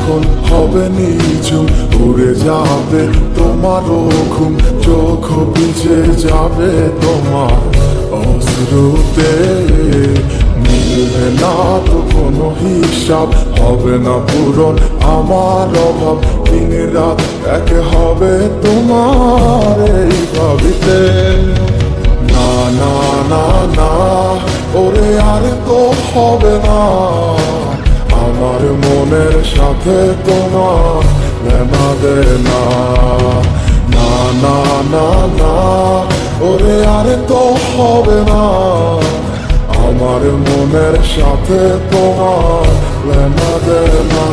যখন হবে নিঝুম, উড়ে যাবে তোমারও ঘুম, চোখ ভিজে যাবে তোমার অশ্রুতে। মিলবে না তো কোনো হিসাব, হবে না পূরণ আমার অভাব, দিন রাত এক হবে তোমার এই ভাবিতে। না না না না, ওরে আর তো হবে না, আমার মনের সাথে তোমার লেনা দেনা। না না না না, ওরে আর তো হবে না, আমার মনের সাথে তোমার লেনা দেনা।